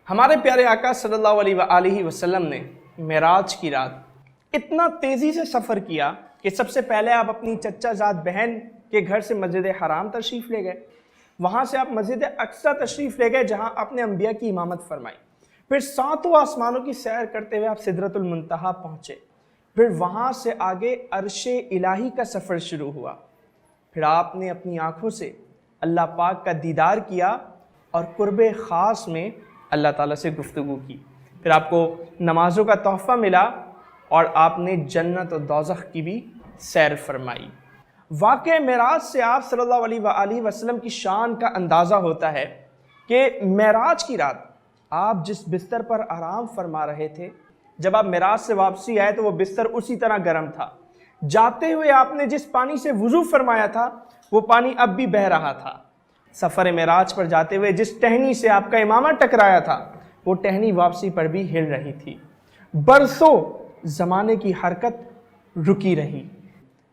ہمارے پیارے آقا صلی اللہ علیہ وآلہ وسلم نے معراج کی رات اتنا تیزی سے سفر کیا کہ سب سے پہلے آپ اپنی چچا زاد بہن کے گھر سے مسجد حرام تشریف لے گئے، وہاں سے آپ مسجد اقصیٰ تشریف لے گئے جہاں آپ نے انبیاء کی امامت فرمائی، پھر ساتوں آسمانوں کی سیر کرتے ہوئے آپ سدرۃ المنتہا پہنچے، پھر وہاں سے آگے عرش الہی کا سفر شروع ہوا، پھر آپ نے اپنی آنکھوں سے اللہ پاک کا دیدار کیا اور قرب خاص میں اللہ تعالیٰ سے گفتگو کی، پھر آپ کو نمازوں کا تحفہ ملا اور آپ نے جنت و دوزخ کی بھی سیر فرمائی۔ واقع معراج سے آپ صلی اللہ علیہ وآلہ وسلم کی شان کا اندازہ ہوتا ہے کہ معراج کی رات آپ جس بستر پر آرام فرما رہے تھے، جب آپ معراج سے واپسی آئے تو وہ بستر اسی طرح گرم تھا، جاتے ہوئے آپ نے جس پانی سے وضو فرمایا تھا وہ پانی اب بھی بہہ رہا تھا، سفر معراج پر جاتے ہوئے جس ٹہنی سے آپ کا امامہ ٹکرایا تھا وہ ٹہنی واپسی پر بھی ہل رہی تھی، برسوں زمانے کی حرکت رکی رہی،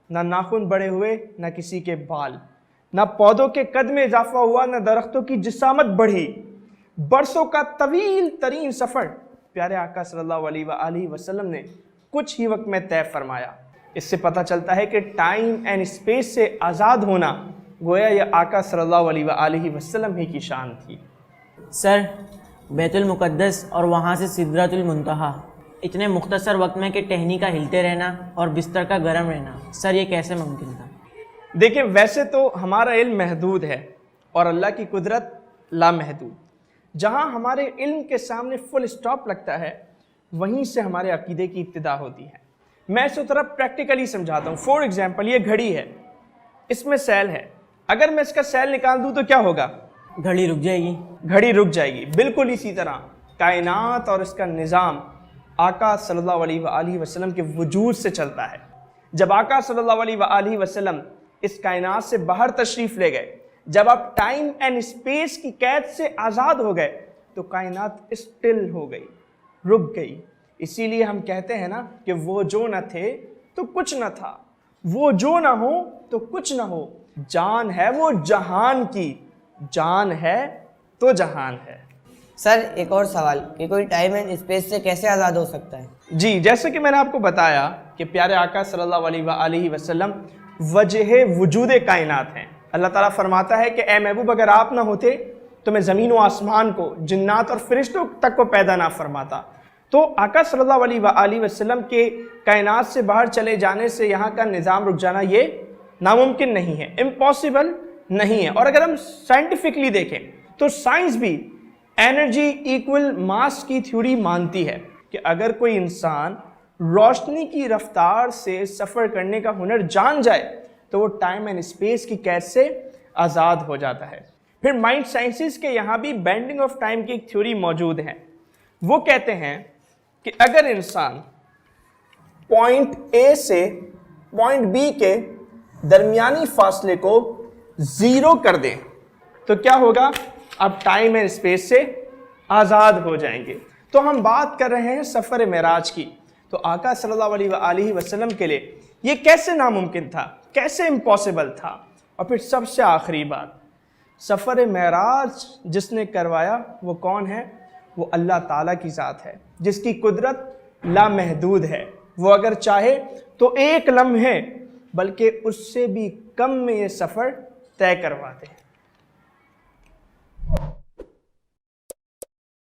نہ ناخن بڑے ہوئے نہ کسی کے بال، نہ پودوں کے قد میں اضافہ ہوا نہ درختوں کی جسامت بڑھی، برسوں کا طویل ترین سفر پیارے آقا صلی اللہ علیہ وآلہ وسلم نے کچھ ہی وقت میں طے فرمایا۔ اس سے پتہ چلتا ہے کہ ٹائم اینڈ اسپیس سے آزاد ہونا گویا یہ آقا صلی اللہ علیہ وآلہ وسلم ہی کی شان تھی۔ سر، بیت المقدس اور وہاں سے سدرۃ المنتہا اتنے مختصر وقت میں کہ ٹہنی کا ہلتے رہنا اور بستر کا گرم رہنا، سر یہ کیسے ممکن تھا؟ دیکھیں، ویسے تو ہمارا علم محدود ہے اور اللہ کی قدرت لامحدود، جہاں ہمارے علم کے سامنے فل اسٹاپ لگتا ہے وہیں سے ہمارے عقیدے کی ابتدا ہوتی ہے۔ میں اس طرح پریکٹیکلی سمجھاتا ہوں۔ فور ایگزامپل، یہ گھڑی ہے، اس میں سیل ہے، اگر میں اس کا سیل نکال دوں تو کیا ہوگا؟ گھڑی رک جائے گی۔ گھڑی رک جائے گی۔ بالکل اسی طرح کائنات اور اس کا نظام آقا صلی اللہ علیہ وآلہ وسلم کے وجود سے چلتا ہے۔ جب آقا صلی اللہ علیہ وآلہ وسلم اس کائنات سے باہر تشریف لے گئے، جب آپ ٹائم اینڈ اسپیس کی قید سے آزاد ہو گئے تو کائنات اسٹل ہو گئی، رک گئی۔ اسی لیے ہم کہتے ہیں نا کہ وہ جو نہ تھے تو کچھ نہ تھا، وہ جو نہ ہو تو کچھ نہ ہو، جان ہے وہ جہان کی، جان ہے تو جہان ہے۔ سر، ایک اور سوال کہ کوئی ٹائم اینڈ اسپیس سے کیسے آزاد ہو سکتا ہے؟ جی، جیسے کہ میں نے آپ کو بتایا کہ پیارے آقا صلی اللہ علیہ وآلہ وسلم وجہ وجود کائنات ہیں۔ اللہ تعالیٰ فرماتا ہے کہ اے محبوب اگر آپ نہ ہوتے تو میں زمین و آسمان کو، جنات اور فرشتوں تک کو پیدا نہ فرماتا۔ تو آقا صلی اللہ علیہ وآلہ وسلم کے کائنات سے باہر چلے جانے سے یہاں کا نظام رک جانا یہ ناممکن نہیں ہے، امپاسبل نہیں ہے۔ اور اگر ہم سائنٹیفکلی دیکھیں تو سائنس بھی انرجی ایکول ماس کی تھیوری مانتی ہے کہ اگر کوئی انسان روشنی کی رفتار سے سفر کرنے کا ہنر جان جائے تو وہ ٹائم اینڈ اسپیس کی قید سے آزاد ہو جاتا ہے۔ پھر مائنڈ سائنسز کے یہاں بھی بینڈنگ آف ٹائم کی ایک تھیوری موجود ہے۔ وہ کہتے ہیں کہ اگر انسان پوائنٹ اے سے پوائنٹ بی کے درمیانی فاصلے کو زیرو کر دیں تو کیا ہوگا؟ اب ٹائم اینڈ اسپیس سے آزاد ہو جائیں گے۔ تو ہم بات کر رہے ہیں سفر معراج کی، تو آقا صلی اللہ علیہ وآلہ وسلم کے لیے یہ کیسے ناممکن تھا، کیسے امپاسبل تھا؟ اور پھر سب سے آخری بات، سفر معراج جس نے کروایا وہ کون ہے؟ وہ اللہ تعالیٰ کی ذات ہے جس کی قدرت لامحدود ہے۔ وہ اگر چاہے تو ایک لمحے بلکہ اس سے بھی کم میں یہ سفر طے کرواتے ہیں۔